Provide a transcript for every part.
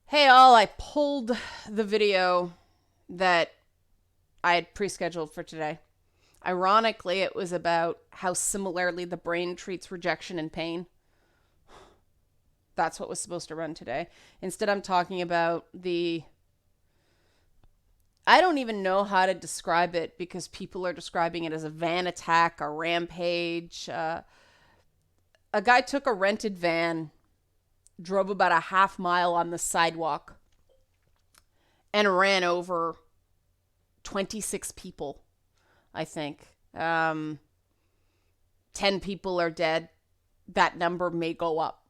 Hey all, I pulled the video that I had pre-scheduled for today. Ironically, it was about how similarly the brain treats rejection and pain. That's what was supposed to run today. Instead, I'm talking about the. I don't even know how to describe it because people are describing it as a van attack, a rampage. A guy took a rented van, drove about a half mile on the sidewalk, and ran over 26 people, I think. 10 people are dead. That number may go up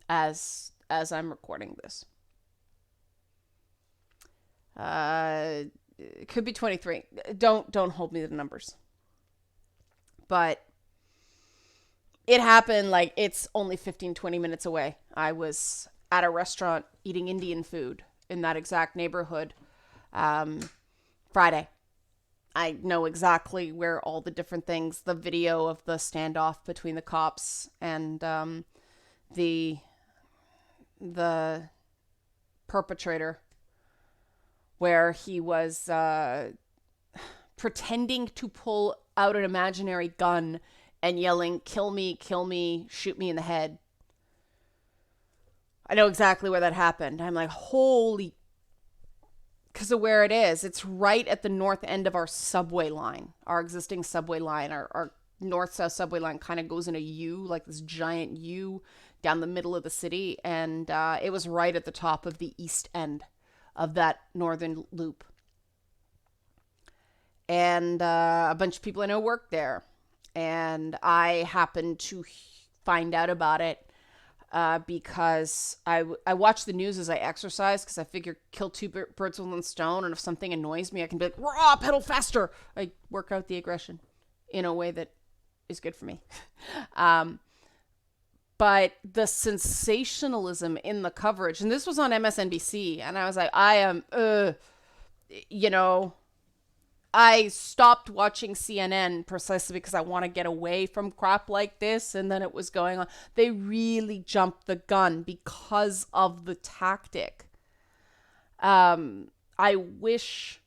as I'm recording this. It could be 23. Don't hold me to the numbers. But it happened like it's only 15-20 minutes away. I was at a restaurant eating Indian food in that exact neighborhood Friday. I know exactly where all the different things, the video of the standoff between the cops and the perpetrator, where he was pretending to pull out an imaginary gun and yelling, kill me, shoot me in the head. I know exactly where that happened. I'm like, holy, because of where it is. It's right at the north end of our subway line, our existing subway line. Our north-south subway line kind of goes in a U, like this giant U down the middle of the city. And it was right at the top of the east end of that northern loop. And a bunch of people I know work there. And I happened to find out about it because I watch the news as I exercise because I figure kill two birds with one stone. And if something annoys me, I can be like, raw, pedal faster. I work out the aggression in a way that is good for me. But the sensationalism in the coverage, and this was on MSNBC, and I was like, you know, I stopped watching CNN precisely because I want to get away from crap like this. And then it was going on. They really jumped the gun because of the tactic. I wish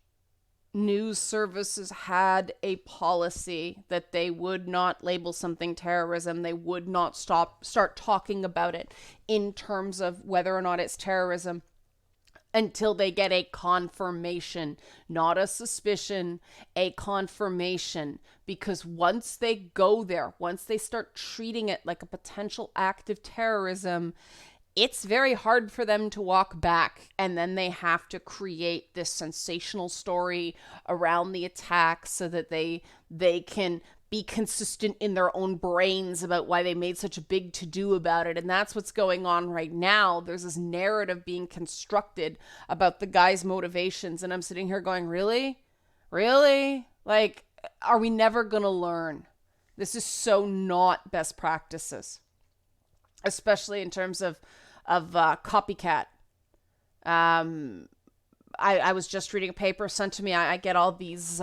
news services had a policy that they would not label something terrorism. They would not start talking about it in terms of whether or not it's terrorism until they get a confirmation, not a suspicion, a confirmation. Because once they go there, once they start treating it like a potential act of terrorism, it's very hard for them to walk back. And then they have to create this sensational story around the attack so that they can be consistent in their own brains about why they made such a big to-do about it. And that's what's going on right now. There's this narrative being constructed about the guy's motivations. And I'm sitting here going, really? Really? Like, are we never going to learn? This is so not best practices, especially in terms of copycat. I was just reading a paper sent to me. I get all these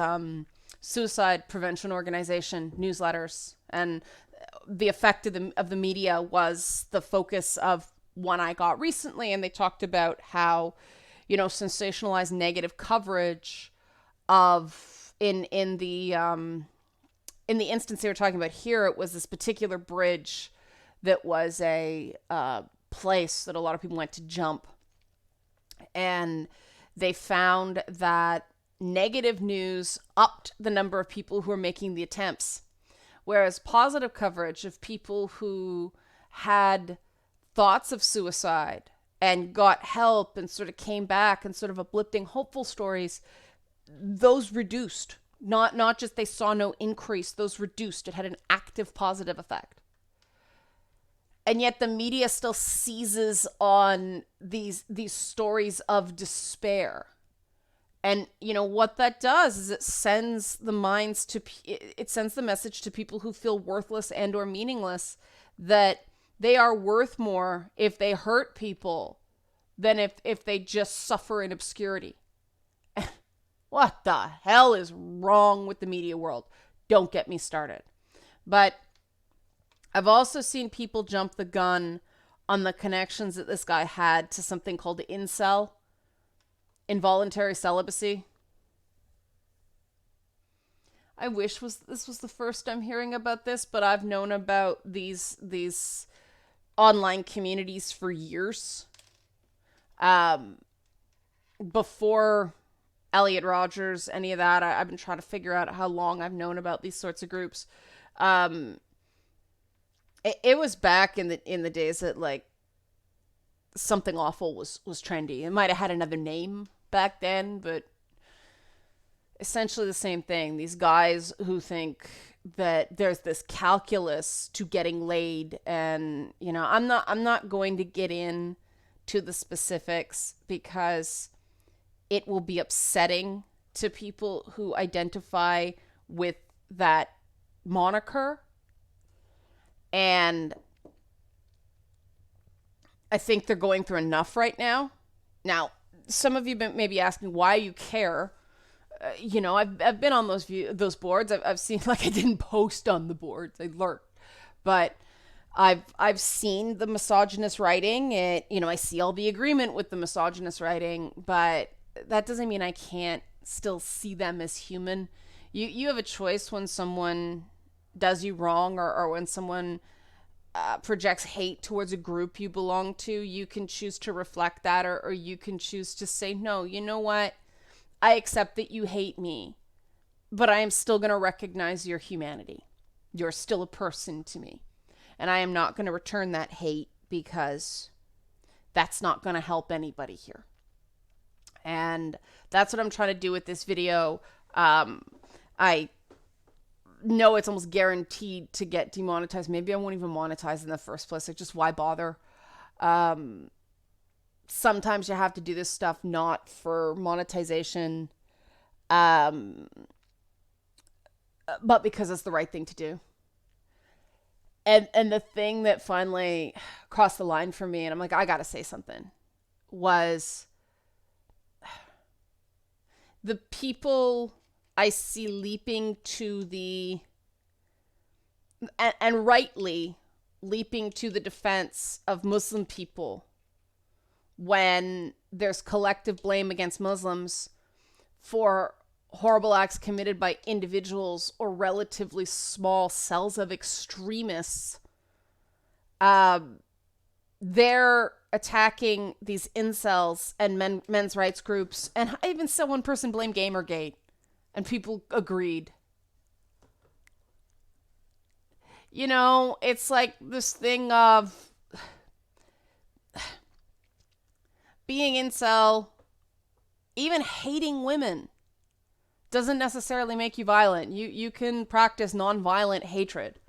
suicide prevention organization newsletters, and the effect of the media was the focus of one I got recently, and they talked about how, sensationalized negative coverage of in the instance they were talking about here, it was this particular bridge that was a place that a lot of people went to jump, and they found that negative news upped the number of people who were making the attempts, whereas positive coverage of people who had thoughts of suicide and got help and sort of came back and sort of uplifting hopeful stories, those reduced. Not just they saw no increase, those reduced. It had an active positive effect. And yet the media still seizes on these stories of despair. And, what that does is it sends the message to people who feel worthless and or meaningless that they are worth more if they hurt people than if they just suffer in obscurity. What the hell is wrong with the media world? Don't get me started. But I've also seen people jump the gun on the connections that this guy had to something called incel, involuntary celibacy. I wish this was the first I'm hearing about this, but I've known about these online communities for years. Before Elliot Rogers, any of that, I've been trying to figure out how long I've known about these sorts of groups. It was back in the days that like something awful was trendy. It might have had another name back then, but essentially the same thing. These guys who think that there's this calculus to getting laid, and I'm not going to get in to the specifics because it will be upsetting to people who identify with that moniker. And I think they're going through enough right now. Now, some of you may be asking why you care. I've been on those boards. I've seen, like, I didn't post on the boards. I lurked, but I've seen the misogynist writing. I see all the agreement with the misogynist writing, but that doesn't mean I can't still see them as human. You have a choice when someone does you wrong, or when someone projects hate towards a group you belong to. You can choose to reflect that, or you can choose to say, no, you know what? I accept that you hate me, but I am still going to recognize your humanity. You're still a person to me. And I am not going to return that hate, because that's not going to help anybody here. And that's what I'm trying to do with this video. I know it's almost guaranteed to get demonetized. Maybe I won't even monetize in the first place. Like, just why bother? Sometimes you have to do this stuff not for monetization, but because it's the right thing to do. And the thing that finally crossed the line for me, and I'm like, I gotta say something, was the people I see leaping to and rightly leaping to the defense of Muslim people when there's collective blame against Muslims for horrible acts committed by individuals or relatively small cells of extremists. They're attacking these incels and men's rights groups. And I even saw one person blame Gamergate, and people agreed. It's like this thing of being incel, even hating women, doesn't necessarily make you violent. You can practice nonviolent hatred.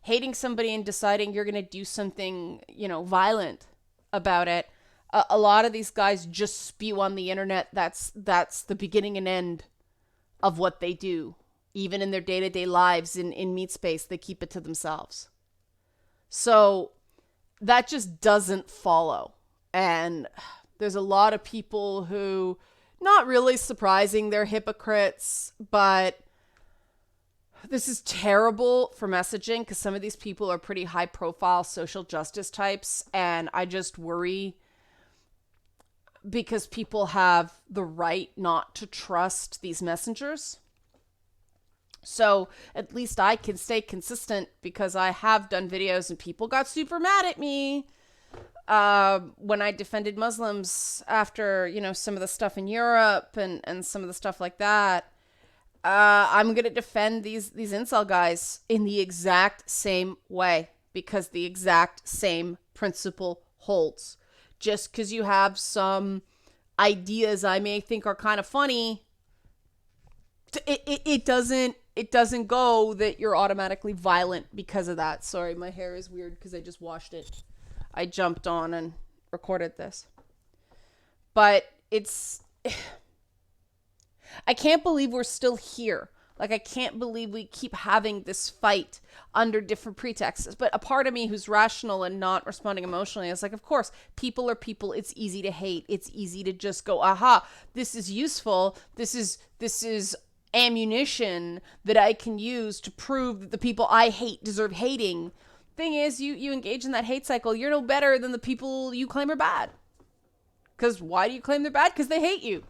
Hating somebody and deciding you're going to do something, violent about it. A lot of these guys just spew on the internet. That's the beginning and end of what they do. Even in their day-to-day lives in meat space, they keep it to themselves. So that just doesn't follow. And there's a lot of people who, not really surprising, they're hypocrites, but this is terrible for messaging, because some of these people are pretty high-profile social justice types, and I just worry because people have the right not to trust these messengers. So at least I can stay consistent, because I have done videos and people got super mad at me when I defended Muslims after, some of the stuff in Europe and some of the stuff like that. I'm going to defend these incel guys in the exact same way, because the exact same principle holds. Just because you have some ideas I may think are kind of funny, it doesn't go that you're automatically violent because of that. Sorry, my hair is weird because I just washed it. I jumped on and recorded this. But I can't believe we're still here. Like, I can't believe we keep having this fight under different pretexts. But a part of me who's rational and not responding emotionally is like, of course, people are people. It's easy to hate. It's easy to just go, aha, this is useful. This is ammunition that I can use to prove that the people I hate deserve hating. thing is, you engage in that hate cycle, you're no better than the people you claim are bad. Because why do you claim they're bad? Because they hate you.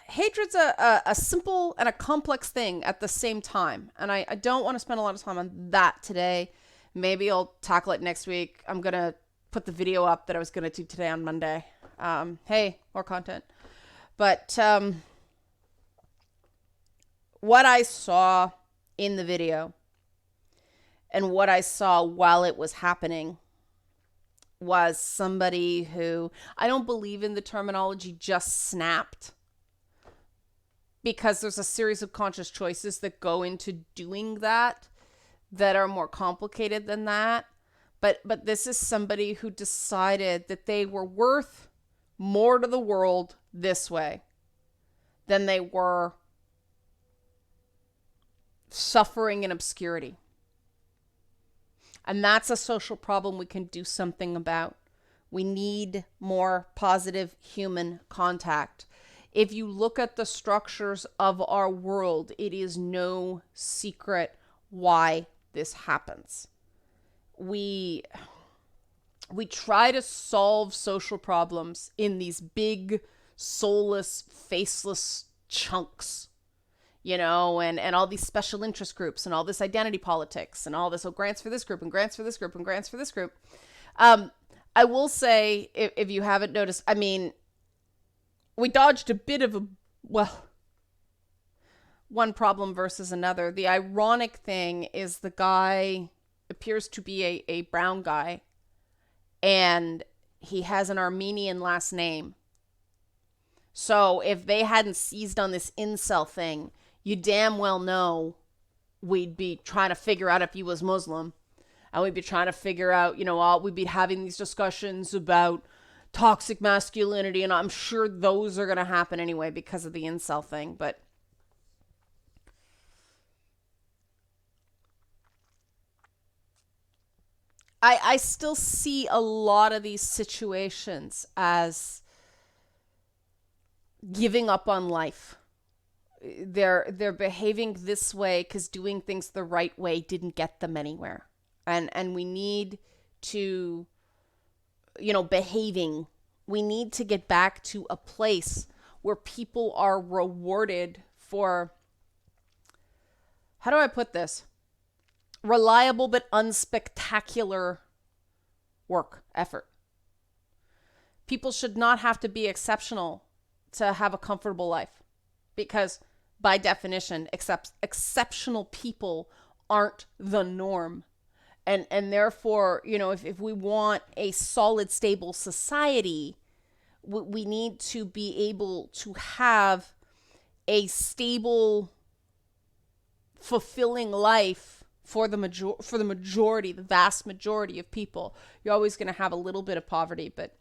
Hatred's a simple and a complex thing at the same time. And I don't want to spend a lot of time on that today. Maybe I'll tackle it next week. I'm going to put the video up that I was going to do today on Monday. Hey, more content. But what I saw in the video and what I saw while it was happening was somebody who, I don't believe in the terminology just snapped, because there's a series of conscious choices that go into doing that are more complicated than that. But this is somebody who decided that they were worth more to the world this way than they were suffering in obscurity. And that's a social problem we can do something about. We need more positive human contact. If you look at the structures of our world, it is no secret why this happens. We try to solve social problems in these big, soulless, faceless chunks, and all these special interest groups and all this identity politics and all this, grants for this group and grants for this group and grants for this group. I will say, if you haven't noticed, we dodged a bit of one problem versus another. The ironic thing is the guy appears to be a brown guy, and he has an Armenian last name. So if they hadn't seized on this incel thing, you damn well know we'd be trying to figure out if he was Muslim, and we'd be trying to figure out, we'd be having these discussions about toxic masculinity, and I'm sure those are going to happen anyway because of the incel thing. But I still see a lot of these situations as giving up on life. They're behaving this way because doing things the right way didn't get them anywhere. And we need to, behaving. We need to get back to a place where people are rewarded for, how do I put this? Reliable but unspectacular work, effort. People should not have to be exceptional to have a comfortable life, because by definition, exceptional people aren't the norm. And therefore, if we want a solid, stable society, we need to be able to have a stable, fulfilling life for the majority, the vast majority of people. You're always going to have a little bit of poverty, but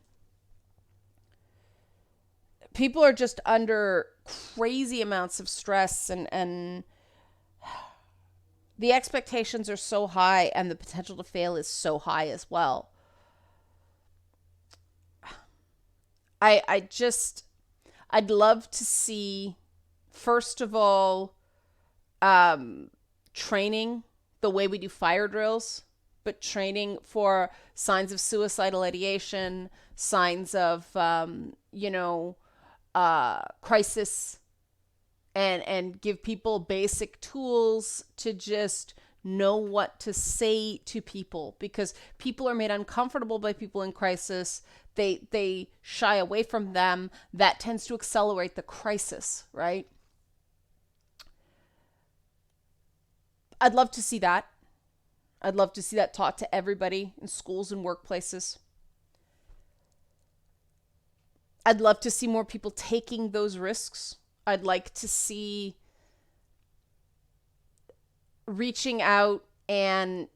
people are just under crazy amounts of stress, and the expectations are so high, and the potential to fail is so high as well. I'd love to see, first of all, training the way we do fire drills, but training for signs of suicidal ideation, signs of, crisis, and give people basic tools to just know what to say to people, because people are made uncomfortable by people in crisis. They shy away from them. That tends to accelerate the crisis, right? I'd love to see that. I'd love to see that taught to everybody in schools and workplaces. I'd love to see more people taking those risks. I'd like to see reaching out and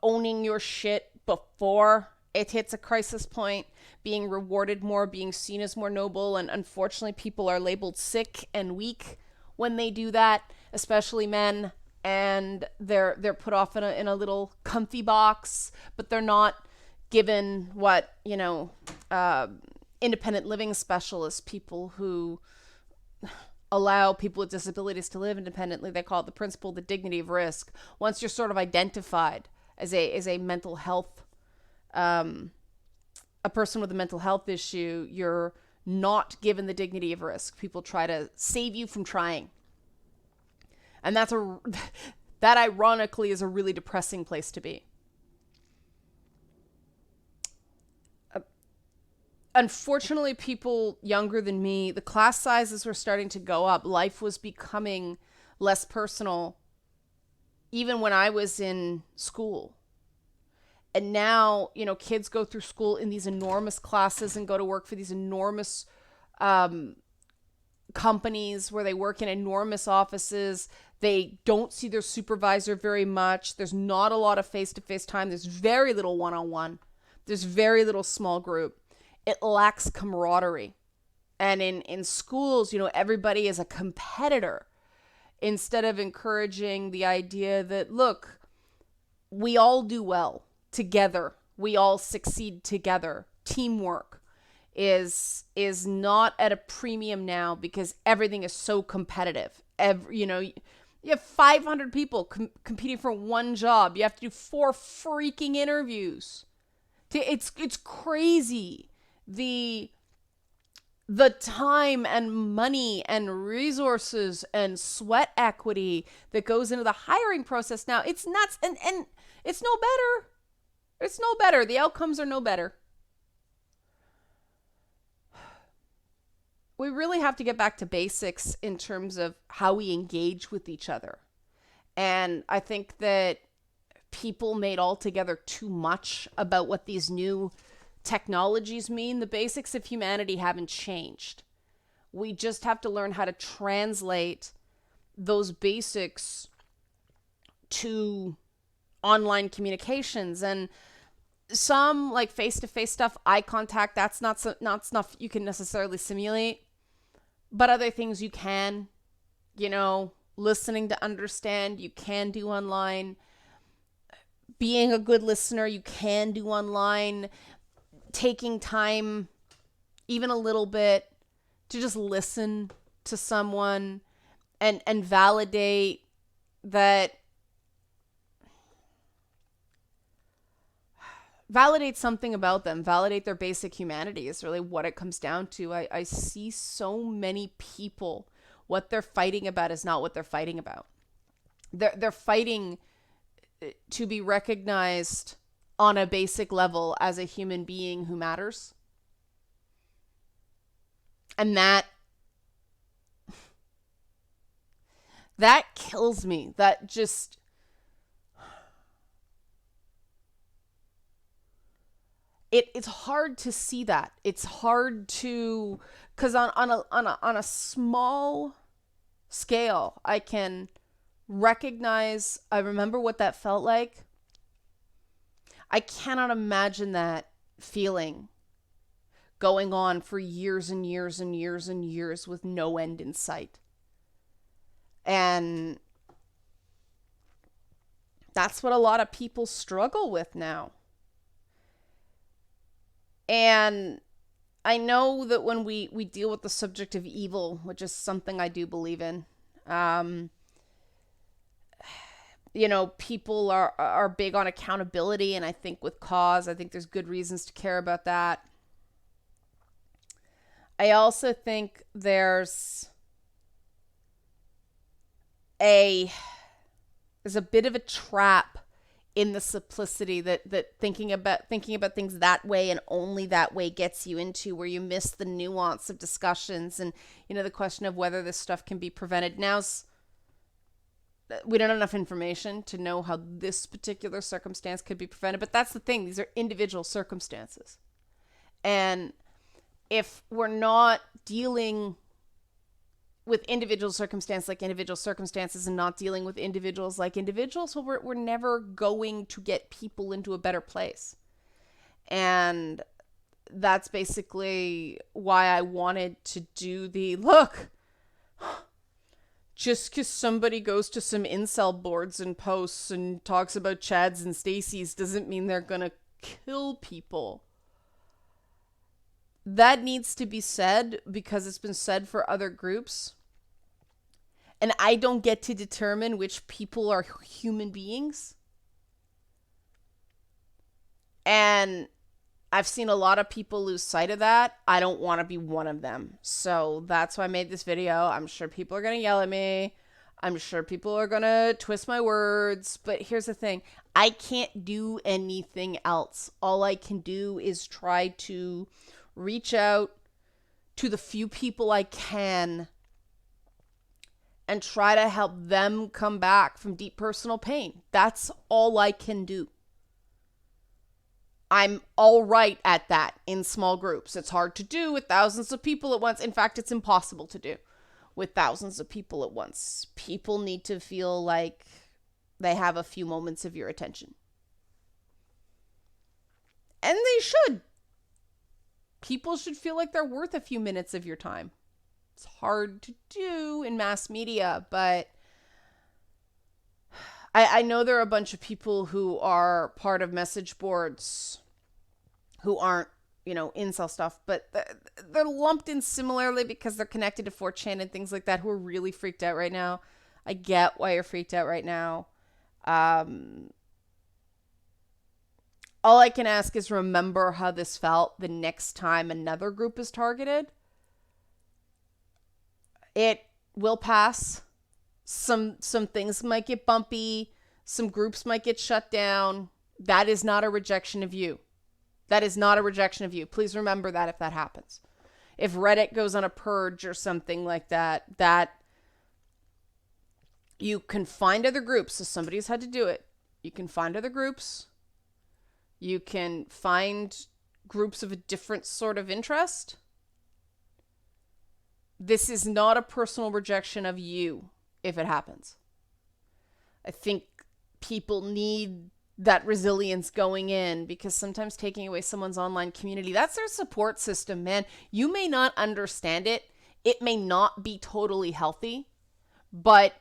owning your shit before it hits a crisis point, being rewarded more, being seen as more noble. And unfortunately, people are labeled sick and weak when they do that, especially men. And they're put off in a little comfy box, but they're not given what, independent living specialists, people who allow people with disabilities to live independently. They call it the principle of the dignity of risk. Once you're sort of identified as a mental health, a person with a mental health issue, you're not given the dignity of risk. People try to save you from trying. And that ironically is a really depressing place to be. Unfortunately, people younger than me, the class sizes were starting to go up. Life was becoming less personal, even when I was in school. And now, kids go through school in these enormous classes and go to work for these enormous companies where they work in enormous offices. They don't see their supervisor very much. There's not a lot of face-to-face time. There's very little one-on-one. There's very little small group. It lacks camaraderie. And in schools, everybody is a competitor instead of encouraging the idea that, look, we all do well together. We all succeed together. Teamwork is not at a premium now because everything is so competitive. You have 500 people competing for one job. You have to do 4 freaking interviews. It's crazy. The time and money and resources and sweat equity that goes into the hiring process now, it's nuts. And it's no better. It's no better. The outcomes are no better. We really have to get back to basics in terms of how we engage with each other. And I think that people made altogether too much about what these new technologies mean. The basics of humanity haven't changed. We just have to learn how to translate those basics to online communications. And some, like face-to-face stuff, eye contact, that's not stuff you can necessarily simulate. But other things you can, listening to understand, you can do online. Being a good listener, you can do online. Taking time, even a little bit, to just listen to someone and validate that. Validate something about them. Validate their basic humanity is really what it comes down to. I see so many people, what they're fighting about is not what they're fighting about. They're fighting to be recognized on a basic level as a human being who matters. And that kills me. That just... It's hard to see that. It's hard to... Because on a small scale, I can recognize... I remember what that felt like. I cannot imagine that feeling going on for years and years and years and years with no end in sight. And that's what a lot of people struggle with now. And I know that when we deal with the subject of evil, which is something I do believe in, people are big on accountability, and I think with cause, I think there's good reasons to care about that. I also think there's a bit of a trap in the simplicity that thinking about things that way and only that way gets you into, where you miss the nuance of discussions and, the question of whether this stuff can be prevented. We don't have enough information to know how this particular circumstance could be prevented, but that's the thing. These are individual circumstances. And if we're not dealing with individual circumstances and not dealing with individuals like individuals, well, we're never going to get people into a better place. And that's basically why I wanted to do look, just because somebody goes to some incel boards and posts and talks about Chads and Stacys doesn't mean they're gonna kill people. That needs to be said because it's been said for other groups. And I don't get to determine which people are human beings. And I've seen a lot of people lose sight of that. I don't want to be one of them. So that's why I made this video. I'm sure people are going to yell at me. I'm sure people are going to twist my words. But here's the thing. I can't do anything else. All I can do is try to reach out to the few people I can and try to help them come back from deep personal pain. That's all I can do. I'm all right at that in small groups. It's hard to do with thousands of people at once. In fact, it's impossible to do with thousands of people at once. People need to feel like they have a few moments of your attention. And they should. People should feel like they're worth a few minutes of your time. It's hard to do in mass media, but I know there are a bunch of people who are part of message boards who aren't, incel stuff, but they're lumped in similarly because they're connected to 4chan and things like that, who are really freaked out right now. I get why you're freaked out right now. All I can ask is remember how this felt the next time another group is targeted. It will pass. Some things might get bumpy. Some groups might get shut down. That is not a rejection of you. That is not a rejection of you. Please remember that if that happens. If Reddit goes on a purge or something like that, that you can find other groups. So somebody's had to do it. You can find other groups. You can find groups of a different sort of interest. This is not a personal rejection of you if it happens. I think people need that resilience going in, because sometimes taking away someone's online community, that's their support system, man. You may not understand it. It may not be totally healthy, but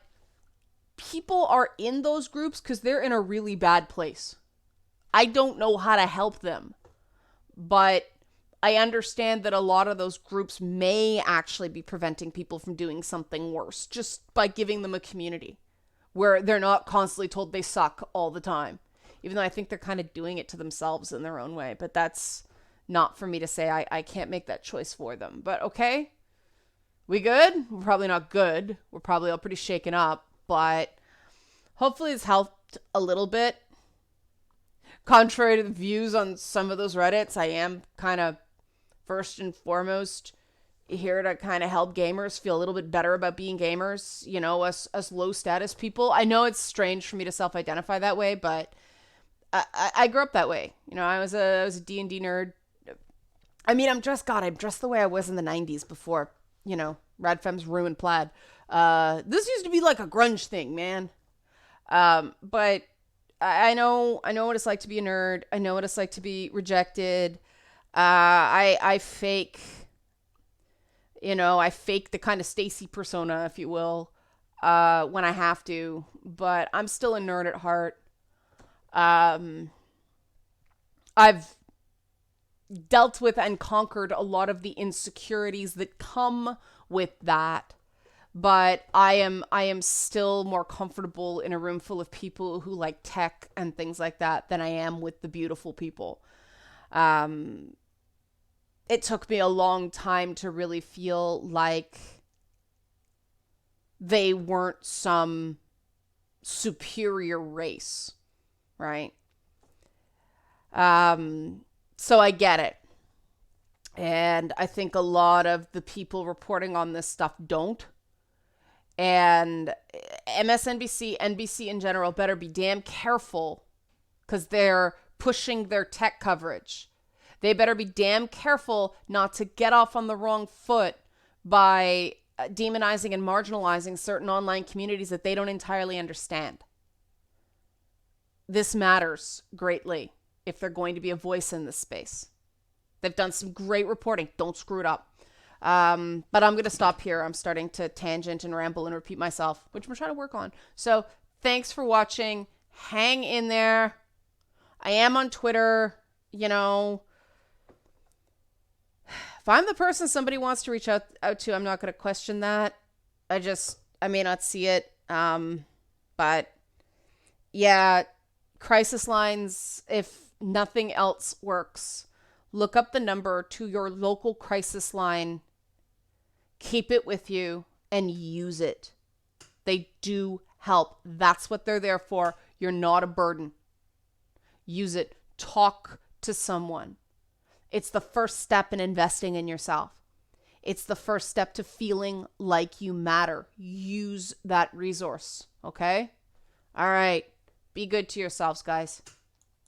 people are in those groups because they're in a really bad place. I don't know how to help them, but I understand that a lot of those groups may actually be preventing people from doing something worse just by giving them a community where they're not constantly told they suck all the time, even though I think they're kind of doing it to themselves in their own way. But that's not for me to say. I can't make that choice for them. But okay, we good? We're probably not good. We're probably all pretty shaken up, but hopefully it's helped a little bit. Contrary to the views on some of those Reddits, I am kind of first and foremost here to kind of help gamers feel a little bit better about being gamers, us low status people. I know it's strange for me to self-identify that way, but I grew up that way. I was a D&D nerd. I mean, I'm dressed the way I was in the 90s before, Radfem's ruined plaid. This used to be like a grunge thing, man. But I know what it's like to be a nerd. I know what it's like to be rejected. I fake the kind of Stacy persona, if you will, when I have to, but I'm still a nerd at heart. I've dealt with and conquered a lot of the insecurities that come with that. But I am still more comfortable in a room full of people who like tech and things like that than I am with the beautiful people. It took me a long time to really feel like they weren't some superior race, right? So I get it. And I think a lot of the people reporting on this stuff don't. And MSNBC, NBC in general better be damn careful, because they're pushing their tech coverage. They better be damn careful not to get off on the wrong foot by demonizing and marginalizing certain online communities that they don't entirely understand. This matters greatly if they're going to be a voice in this space. They've done some great reporting. Don't screw it up. But I'm going to stop here. I'm starting to tangent and ramble and repeat myself, which we're trying to work on. So thanks for watching. Hang in there. I am on Twitter. If I'm the person somebody wants to reach out to, I'm not going to question that. I may not see it. But yeah, crisis lines, if nothing else works, look up the number to your local crisis line, keep it with you, and use it. They do help. That's what they're there for. You're not a burden. Use it. Talk to someone. It's the first step in investing in yourself. It's the first step to feeling like you matter. Use that resource, okay? All right. Be good to yourselves, guys.